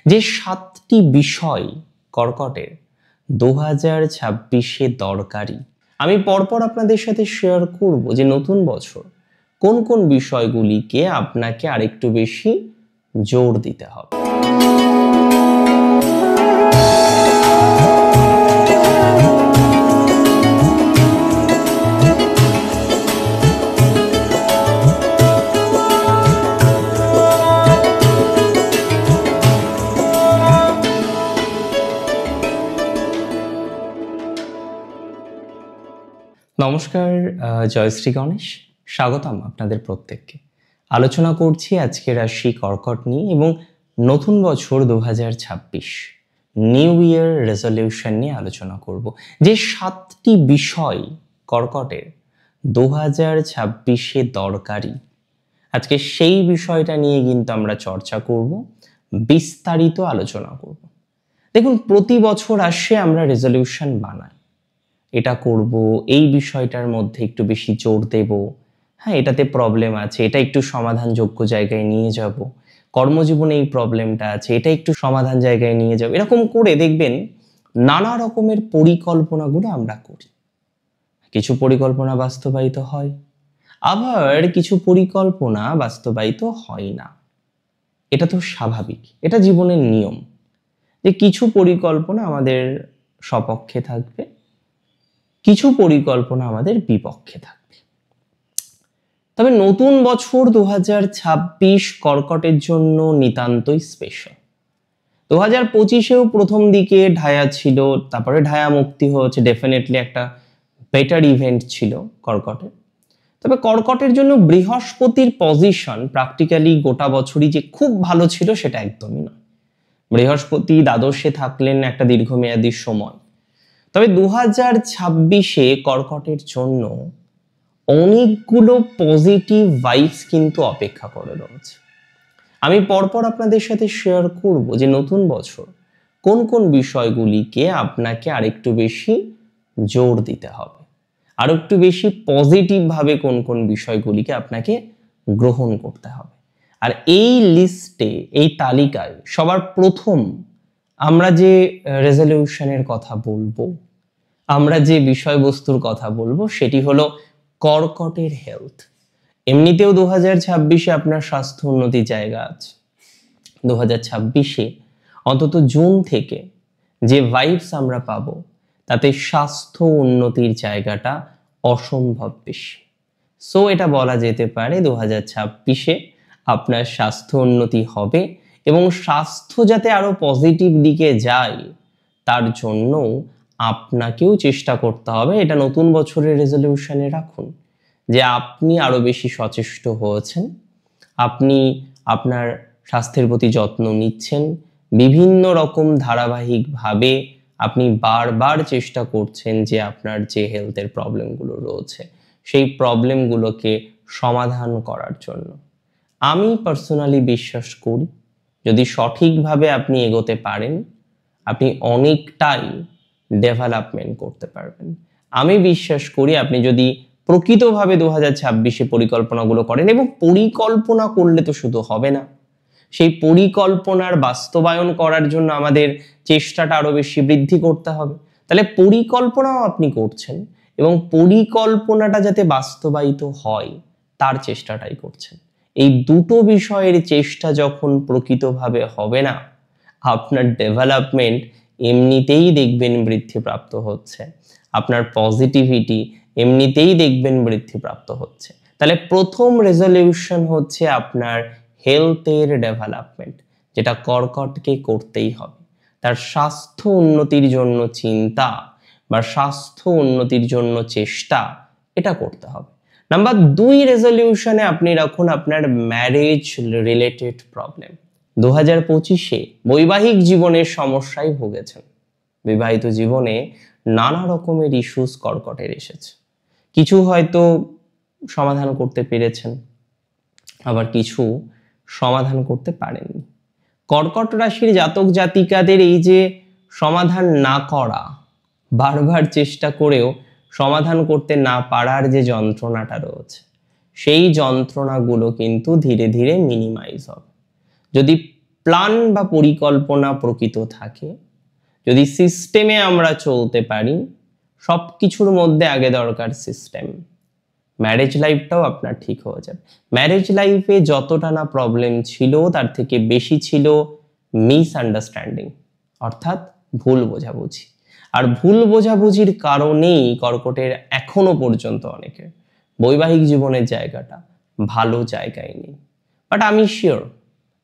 যে 7টি বিষয় কর্কটের 2026-এ দরকারি, আমি পরপর আপনাদের সাথে শেয়ার করব যে নতুন বছর কোন কোন বিষয়গুলিকে আপনাকে আরেকটু বেশি জোর দিতে হবে। নমস্কার, জয়শ্রী গণেশ, স্বাগতম আপনাদের প্রত্যেককে। আলোচনা করছি আজকে রাশি কর্কট নিয়ে এবং নতুন বছর 2026 নিউ ইয়ার রেজলিউশন নিয়ে আলোচনা করব। যে 7টি বিষয় কর্কটের 2026-এ দরকারি, আজকে সেই বিষয়টা নিয়ে কিন্তু আমরা চর্চা করব, বিস্তারিত আলোচনা করব। দেখুন, প্রতি বছর আসে আমরা রেজলিউশন বানাই, এটা করব, এই বিষয়টার মধ্যে একটু বেশি জোর দেব, হ্যাঁ এটাতে প্রবলেম আছে, এটা একটু সমাধানযোগ্য জায়গায় নিয়ে যাব, কর্মজীবনে এই প্রবলেমটা আছে, এটা একটু সমাধান জায়গায় নিয়ে যাব। এরকম করে দেখবেন নানা রকমের পরিকল্পনাগুলো আমরা করি। কিছু পরিকল্পনা বাস্তবায়িত হয়, আবার কিছু পরিকল্পনা বাস্তবায়িত হয় না। এটা তো স্বাভাবিক, এটা জীবনের নিয়ম যে কিছু পরিকল্পনা আমাদের সপক্ষে থাকবে, কিছু পরিকল্পনা আমাদের বিপক্ষে থাকবে। তবে নতুন বছর 2026 কর্কটের জন্য নিতান্তই স্পেশাল। 2025-এও প্রথম দিকে ঢায়া ছিল, তারপরে ঢায়া মুক্তি হয়েছে, ডেফিনেটলি একটা বেটার ইভেন্ট ছিল কর্কটের। তবে কর্কটের জন্য বৃহস্পতির পজিশন প্র্যাকটিক্যালি গোটা বছরই যে খুব ভালো ছিল সেটা একদমই নয়। বৃহস্পতি দ্বাদশে থাকলেন একটা দীর্ঘমেয়াদী সময়, তবে 2026-এ কর্কটের জন্য অনেকগুলো পজিটিভ ভাইবস কিন্তু অপেক্ষা করে রয়েছে। আমি পরপর আপনাদের সাথে শেয়ার করব যে নতুন বছর কোন কোন বিষয়গুলিকে আপনাকে আরেকটু বেশি জোর দিতে হবে, আর একটু বেশি পজিটিভভাবে কোন কোন বিষয়গুলিকে আপনাকে গ্রহণ করতে হবে। আর এই লিস্টে, এই তালিকায় সবার প্রথম আমরা যে রেজলিউশনের কথা বলবো, আমরা যে বিষয়বস্তুর কথা বলবো সেটি হলো কর্কটের হেলথ। এমনিতেও 2026-এ আপনার স্বাস্থ্য উন্নতির জায়গা আছে। 2026-এ অন্তত জুন থেকে যে ভাইবস আমরা পাবো তাতে স্বাস্থ্য উন্নতির জায়গাটা অসম্ভব বেশি। সো এটা বলা যেতে পারে 2026-এ আপনার স্বাস্থ্য উন্নতি হবে, এবং স্বাস্থ্য যাতে আরো পজিটিভ দিকে যায় তার জন্য আপনাকেও চেষ্টা করতে হবে। এটা নতুন বছরের রেজলিউশনে রাখুন যে আপনি আরো বেশি সচেষ্ট হয়েছেন, আপনি আপনার স্বাস্থ্যের প্রতি যত্ন নিচ্ছেন, বিভিন্ন রকম ধারাবাহিকভাবে আপনি বারবার চেষ্টা করছেন যে আপনার যে হেলথের প্রবলেমগুলো রয়েছে সেই প্রবলেমগুলোকে সমাধান করার জন্য। আমি পার্সোনালি বিশ্বাস করি যদি সঠিকভাবে আপনি এগোতে পারেন আপনি অনেকটাই ডেভেলপমেন্ট করতে পারবেন। আমি বিশ্বাস করি আপনি যদি প্রকৃতভাবে 2026-এ পরিকল্পনাগুলো করেন, এবং পরিকল্পনা করলে তো শুধু হবে না, সেই পরিকল্পনার বাস্তবায়ন করার জন্য আমাদের চেষ্টাটা আরো বেশি বৃদ্ধি করতে হবে। তাহলে পরিকল্পনাও আপনি করছেন এবং পরিকল্পনাটা যাতে বাস্তবায়িত হয় তার চেষ্টাটাই করছেন। এই দুটো বিষয়ের চেষ্টা যখন প্রকৃতভাবে হবে না, আপনার ডেভেলপমেন্ট এমনিতেই দেখবেন বৃদ্ধিপ্রাপ্ত হচ্ছে, আপনার পজিটিভিটি এমনিতেই দেখবেন বৃদ্ধিপ্রাপ্ত হচ্ছে। তাহলে প্রথম রেজলিউশন হচ্ছে আপনার হেলথের ডেভেলপমেন্ট, যেটা কর্কটকে করতেই হবে। তার স্বাস্থ্য উন্নতির জন্য চিন্তা বা স্বাস্থ্য উন্নতির জন্য চেষ্টা এটা করতে হবে। নাম্বার 2 রেজলিউশনে আপনি রাখুন আপনার ম্যারেজ রিলেটেড প্রবলেম। 2025-এ বৈবাহিক জীবনের সমস্যায় ভুগেছেন, বিবাহিত জীবনে নানা রকমের ইস্যুস কর্কটের এসেছে। কিছু হয়তো সমাধান করতে পেরেছেন, আবার কিছু সমাধান করতে পারেননি। কর্কট রাশির জাতক জাতিকাদের এই যে সমাধান না করা, বারবার চেষ্টা করেও সমাধান করতে না পারার যে যন্ত্রণাটা রয়েছে, সেই যন্ত্রণাগুলো কিন্তু ধীরে ধীরে মিনিমাইজ হবে। যদি প্ল্যান বা পরিকল্পনা প্রকৃত থাকে, যদি সিস্টেমে আমরা চলতে পারি, সব কিছুর মধ্যে আগে দরকার সিস্টেম, ম্যারেজ লাইফটাও আপনার ঠিক হয়ে যাবে। ম্যারেজ লাইফে যতটা না প্রবলেম ছিল তার থেকে বেশি ছিল মিসআন্ডারস্ট্যান্ডিং, অর্থাৎ ভুল বোঝাবুঝি। আর ভুল বোঝাবুঝির কারণেই কর্কটের এখনো পর্যন্ত অনেকের বৈবাহিক জীবনের জায়গাটা ভালো জায়গায় নেই। বাট আমি শিওর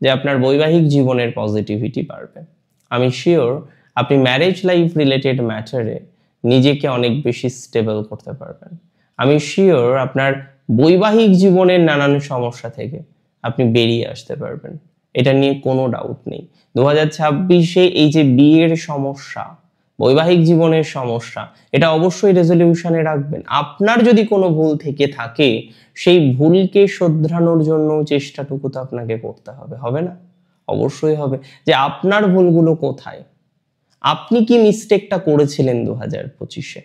যে আপনার বৈবাহিক জীবনের পজিটিভিটি বাড়বে। আমি শিওর আপনি ম্যারেজ লাইফ রিলেটেড ম্যাটারে নিজেকে অনেক বেশি স্টেবল করতে পারবেন। আমি শিওর আপনার বৈবাহিক জীবনের নানান সমস্যা থেকে আপনি বেরিয়ে আসতে পারবেন, এটা নিয়ে কোনো ডাউট নেই। 2026-এ এই যে বিয়ের সমস্যা, বৈবাহিক জীবনের সমস্যা, এটা অবশ্যই রেজলিউশনে রাখবেন। আপনার যদি কোনো ভুল থেকে থাকে, সেই ভুলকে শোধরানোর জন্য চেষ্টাটুকু তো আপনাকে করতে হবে, হবে না? অবশ্যই হবে। যে আপনার ভুলগুলো কোথায়, আপনি কি মিস্টেকটা করেছিলেন 2025-এ,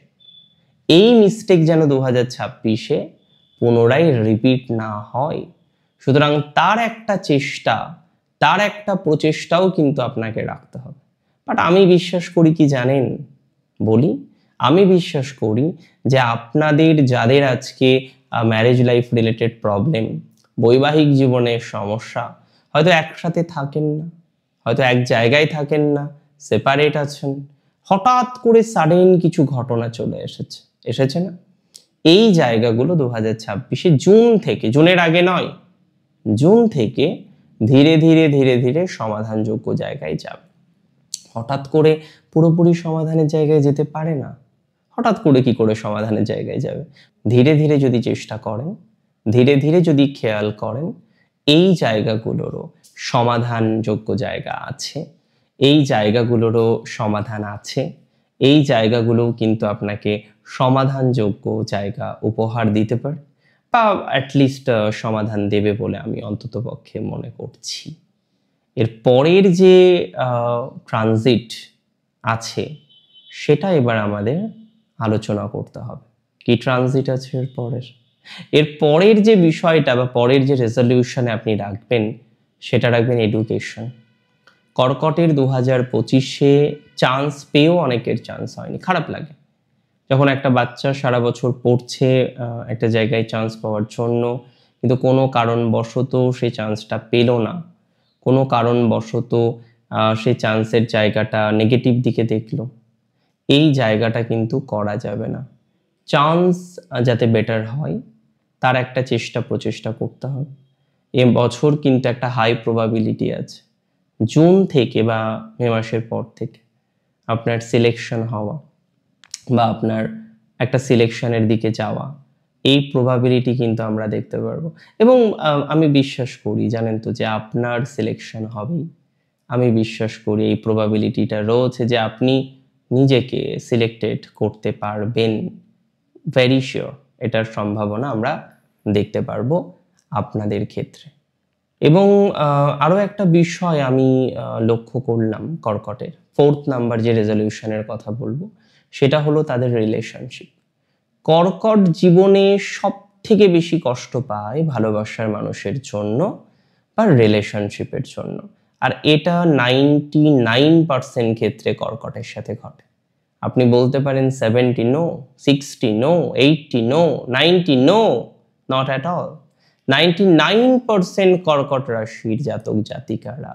এই মিস্টেক যেন 2026-এ পুনরায় রিপিট না হয়। সুতরাং তার একটা চেষ্টা, তার একটা প্রচেষ্টাও কিন্তু আপনাকে রাখতে হবে। বাট আমি বিশ্বাস করি কি জানেন, বলি, আমি বিশ্বাস করি যে আপনাদের যাদের আজকে ম্যারেজ লাইফ রিলেটেড প্রবলেম, বৈবাহিক জীবনের সমস্যা, হয়তো একসাথে থাকেন না, হয়তো এক জায়গায় থাকেন না, সেপারেট আছেন, হঠাৎ করে সাডেন কিছু ঘটনা চলে এসেছে না, এই জায়গাগুলো 2026-এ জুন থেকে, জুনের আগে নয়, জুন থেকে ধীরে ধীরে ধীরে ধীরে সমাধানযোগ্য জায়গায় যাবে। হঠাৎ করে পুরোপুরি সমাধানের জায়গায় যেতে পারে না। হঠাৎ করে কি করে সমাধানের জায়গায় যাবে? ধীরে ধীরে যদি চেষ্টা করেন, ধীরে ধীরে যদি খেয়াল করেন, এই জায়গাগুলোরও সমাধানযোগ্য জায়গা আছে, এই জায়গাগুলোরও সমাধান আছে, এই জায়গাগুলোও কিন্তু আপনাকে সমাধানযোগ্য জায়গা উপহার দিতে পারে, বা অ্যাটলিস্ট সমাধান দেবে বলে আমি অন্ততপক্ষে মনে করছি। এর পরের যে ট্রানজিট আছে সেটা এবার আমাদের আলোচনা করতে হবে। কি ট্রানজিট আছে এর পরের যে বিষয়টা বা পরের যে রেজলিউশনে আপনি রাখবেন, সেটা রাখবেন এডুকেশন। কর্কটের 2025-এ চান্স পেয়েও অনেকের চান্স হয়নি, খারাপ লাগে যখন একটা বাচ্চা সারা বছর পড়ছে একটা জায়গায় চান্স পাওয়ার জন্য, কিন্তু কোনো কারণবশত সেই চান্সটা পেল না, কোনো কারণবশত সেই চান্সের জায়গাটা নেগেটিভ দিকে দেখলো, এই জায়গাটা কিন্তু করা যাবে না। চান্স যাতে বেটার হয় তার একটা প্রচেষ্টা করতে হবে। এ বছর কিন্তু একটা হাই প্রবাবিলিটি আছে জুন থেকে বা মে মাসের পর থেকে আপনার সিলেকশন হওয়া বা আপনার একটা সিলেকশনের দিকে যাওয়া, এই প্রবাবিলিটি কিন্তু আমরা দেখতে পারবো। এবং আমি বিশ্বাস করি, জানেন তো, যে আপনার সিলেকশন হবেই। আমি বিশ্বাস করি এই প্রবাবিলিটিটা রয়েছে যে আপনি নিজেকে সিলেক্টেড করতে পারবেন, ভেরি শিওর এটার সম্ভাবনা আমরা দেখতে পারবো আপনাদের ক্ষেত্রে। এবং আরও একটা বিষয় আমি লক্ষ্য করলাম কর্কটের, 4th নাম্বার যে রেজলিউশনের কথা বলবো সেটা হলো তাদের রিলেশনশিপ। কর্কট জীবনে সব থেকে বেশি কষ্ট পায় ভালোবাসার মানুষের জন্য বা রিলেশনশিপের জন্য, আর এটা 99% ক্ষেত্রে কর্কটের সাথে ঘটে। আপনি বলতে পারেন 70 no, 60 no, 80 no, 90 no, not at all. 99% কর্কট রাশির জাতক জাতিকারা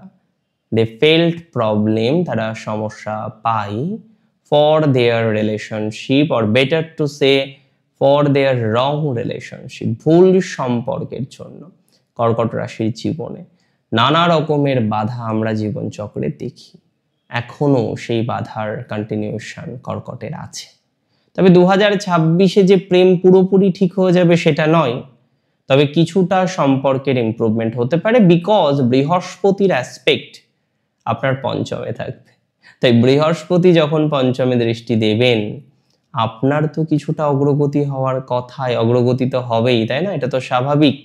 দে ফেল্ট প্রবলেম, তারা সমস্যা পায় for their relationship, or better to say for their wrong relationship, ভুল সম্পর্কের জন্য। কর্কট রাশির জীবনে নানা রকমের বাধা আমরা জীবন চক্রে দেখি, এখনো সেই বাধার কন্টিনিউশন কর্কটের আছে। তবে 2026-এ যে প্রেম পুরোপুরি ঠিক হয়ে যাবে সেটা নয়, তবে কিছুটা সম্পর্কের ইমপ্রুভমেন্ট হতে পারে, বিকজ বৃহস্পতির অ্যাসপেক্ট আপনার পঞ্চমে থাকবে। তাই বৃহস্পতি যখন পঞ্চমে দৃষ্টি দেবেন, আপনার তো কিছুটা অগ্রগতি হওয়ার কথাই, অগ্রগতি তো হবেই, তাই না? এটা তো স্বাভাবিক।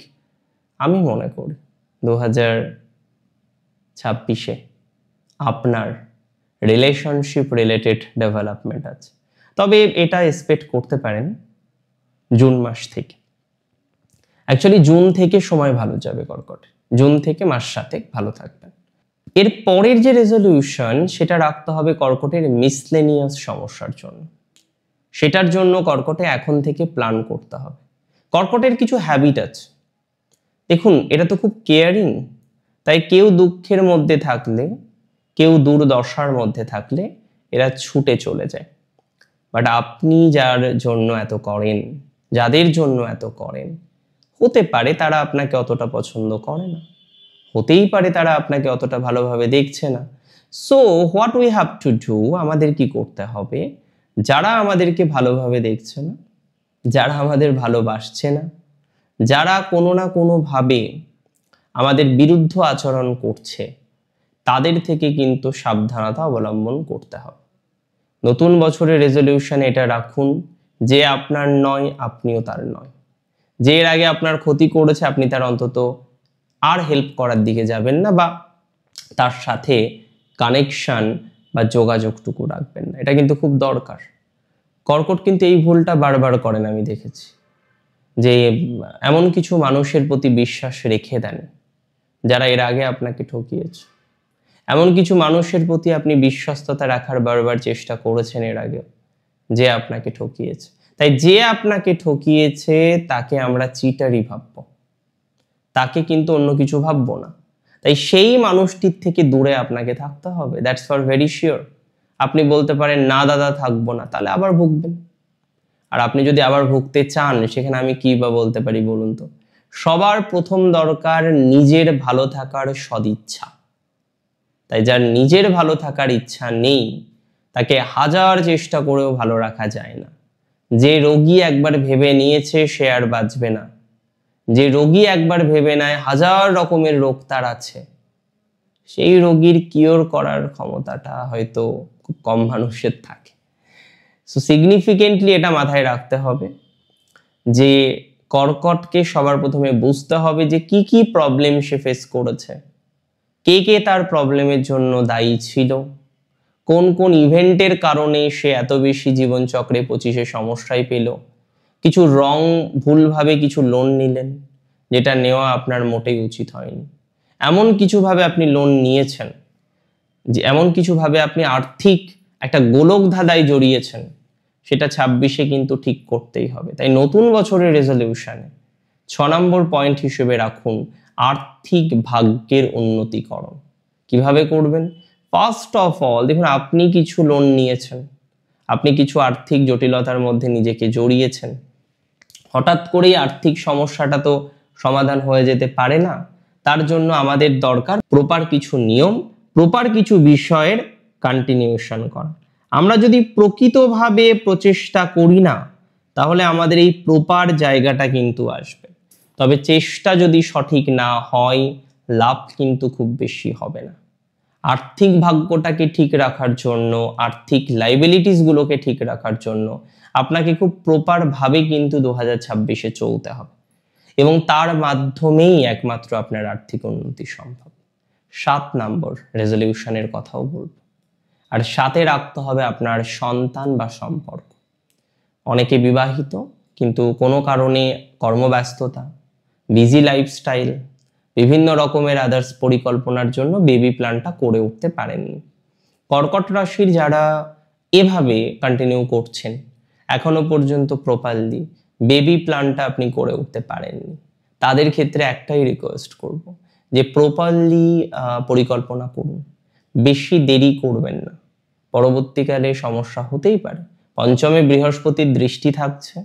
আমি মনে করি 2026-এ আপনার রিলেশনশিপ রিলেটেড ডেভেলপমেন্ট আছে, তবে এটা এক্সপেক্ট করতে পারেন জুন মাস থেকে। অ্যাকচুয়ালি জুন থেকে সময় ভালো যাবে কর্কট, জুন থেকে মাস 7 ভালো থাকবেন। এর পরের যে রেজলিউশন সেটা রাখতে হবে কর্কটের মিসলেনিয়াস সমস্যার জন্য। সেটার জন্য কর্কটে এখন থেকে প্ল্যান করতে হবে। কর্কটের কিছু হ্যাবিট আছে, দেখুন এটা তো খুব কেয়ারিং, তাই কেউ দুঃখের মধ্যে থাকলে, কেউ দুর্দশার মধ্যে থাকলে এরা ছুটে চলে যায়। বাট আপনি যার জন্য এত করেন, যাদের জন্য এত করেন, হতে পারে তারা আপনাকে অতটা পছন্দ করে না, হতেই পারে তারা আপনাকে অতটা ভালোভাবে দেখছে না। So what we have to do, আমাদের কি করতে হবে, যারা আমাদেরকে ভালোভাবে দেখছে না, যারা আমাদের ভালোবাসছে না, যারা কোনো না কোনোভাবে আমাদের বিরুদ্ধ আচরণ করছে, তাদের থেকে কিন্তু সাবধানতা অবলম্বন করতে হবে। নতুন বছরের রেজলিউশন এটা রাখুন যে আপনার নয়, আপনিও তার নয়। যে এর আগে আপনার ক্ষতি করেছে আপনি তার অন্তত আর হেল্প করার দিকে যাবেন না, বা তার সাথে কানেকশন বা যোগাযোগটুকু রাখবেন না। এটা কিন্তু খুব দরকার। কর্কট কিন্তু এই ভুলটা বারবার করেন, আমি দেখেছি যে এমন কিছু মানুষের প্রতি বিশ্বাস রেখে দেন যারা এর আগে আপনাকে ঠকিয়েছে। এমন কিছু মানুষের প্রতি আপনি বিশ্বস্ততা রাখার বারবার চেষ্টা করেছেন এর আগেও, যে আপনাকে ঠকিয়েছে। তাই যে আপনাকে ঠকিয়েছে তাকে আমরা চিটারই ভাবব, তাকে কিন্তু অন্য কিছু ভাববো না। তাই সেই মানুষটির থেকে দূরে আপনাকে থাকতে হবে, দ্যাটস ফর ভেরি শিওর। আপনি বলতে পারেন না দাদা থাকবো না, তাহলে আবার ভুগবেন। আর আপনি যদি আবার ভুগতে চান, সেখানে আমি কি বা বলতে পারি বলুন তো? সবার প্রথম দরকার নিজের ভালো থাকার সদিচ্ছা। তাই যার নিজের ভালো থাকার ইচ্ছা নেই, তাকে হাজার চেষ্টা করেও ভালো রাখা যায় না। যে রোগী একবার ভেবে নিয়েছে সে আর বাঁচবে না, যে রোগী একবার ভেবে নেয় হাজার রকমের রোগ তার আছে, সেই রোগীর কিওর করার ক্ষমতাটা হয়তো খুব কম মানুষের থাকে। সো সিগনিফিকেন্টলি এটা মাথায় রাখতে হবে যে কর্কটকে সবার প্রথমে বুঝতে হবে যে কি কি প্রবলেম সে ফেস করেছে, কে কে তার প্রবলেমের জন্য দায়ী ছিল, কোন কোন ইভেন্টের কারণে সে এত বেশি জীবনচক্রে 25-এ সমস্যায় পেল। কিছু ভুলভাবে কিছু লোন নিলেন, যেটা নেওয়া আপনার মোটেই উচিত হয়নি। এমন কিছুভাবে আপনি লোন নিয়েছেন, যে এমন কিছুভাবে আপনি আর্থিক একটা গোলক ধাঁধায় জড়িয়েছেন, সেটা 26-এ কিন্তু ঠিক করতেই হবে। তাই নতুন বছরের রেজলিউশনে 6 নম্বর পয়েন্ট হিসেবে রাখুন আর্থিক ভাগ্যের উন্নতিকরণ। কিভাবে করবেন? ফার্স্ট অফ অল দেখুন, আপনি কিছু লোন নিয়েছেন, আপনি কিছু আর্থিক জটিলতার মধ্যে নিজেকে জড়িয়েছেন। হঠাৎ করেই আর্থিক সমস্যাটা তো সমাধান হয়ে যেতে পারে না। তার জন্য আমাদের দরকার প্রপার কিছু নিয়ম, প্রপার কিছু বিষয়ের কন্টিনিউশন করা। আমরা যদি প্রকৃতভাবে প্রচেষ্টা করি না, তাহলে আমাদের এই প্রপার জায়গাটা কিন্তু আসবে। তবে চেষ্টা যদি সঠিক না হয়, লাভ কিন্তু খুব বেশি হবে না। আর্থিক ভাগ্যটাকে ঠিক রাখার জন্য, আর্থিক লাইবিলিটিসগুলোকে ঠিক রাখার জন্য আপনাকে খুব প্রপারভাবে কিন্তু 2026-এ চলতে হবে, এবং তার মাধ্যমেই একমাত্র আপনার আর্থিক উন্নতি সম্ভব। 7 নম্বর রেজলিউশনের কথাও বলব, আর সাথে রাখতে হবে আপনার সন্তান বা সম্পর্ক। অনেকে বিবাহিত, কিন্তু কোনো কারণে কর্মব্যস্ততা, বিজি লাইফস্টাইল, বিভিন্ন রকমের আদার্স পরিকল্পনার জন্য বেবি প্ল্যানটা করে উঠতে পারেননি। কর্কট রাশির যারা এভাবে কন্টিনিউ করছেন, এখনো পর্যন্ত প্রপারলি বেবি প্ল্যানটা আপনি করে উঠতে পারেননি, তাদের ক্ষেত্রে একটাই রিকোয়েস্ট করব যে প্রপারলি পরিকল্পনা করুন, বেশি দেরি করবেন না। পরবর্তীকালে সমস্যা হতেই পারে। পঞ্চমে বৃহস্পতির দৃষ্টি থাকছে,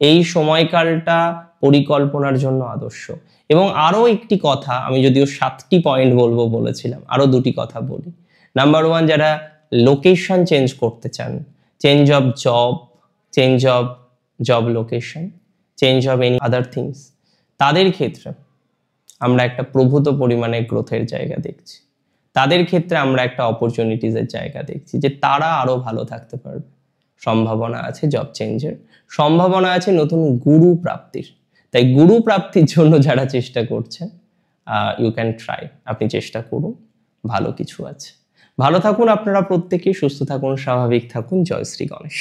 এই সময়কালটা পরিকল্পনার জন্য আদর্শ। এবং আরও একটি কথা, আমি যদিও 7টি পয়েন্ট বলবো বলেছিলাম, আরও 2টি কথা বলি। নাম্বার 1, যারা লোকেশন চেঞ্জ করতে চান, change of job location, change of any other things, তাদের ক্ষেত্রে আমরা একটা প্রভূত পরিমাণে গ্রোথের জায়গা দেখছি। তাদের ক্ষেত্রে আমরা একটা অপরচুনিটিসের জায়গা দেখছি যে তারা আরও ভালো থাকতে পারবে। সম্ভাবনা আছে জব চেঞ্জের, সম্ভাবনা আছে নতুন গুরু প্রাপ্তির। তাই গুরু প্রাপ্তির জন্য যারা চেষ্টা করছেন, ইউ ক্যান ট্রাই, আপনি চেষ্টা করুন, ভালো কিছু আছে। ভালো থাকুন আপনারা প্রত্যেকেই, সুস্থ থাকুন, স্বাভাবিক থাকুন। জয় শ্রী গণেশ।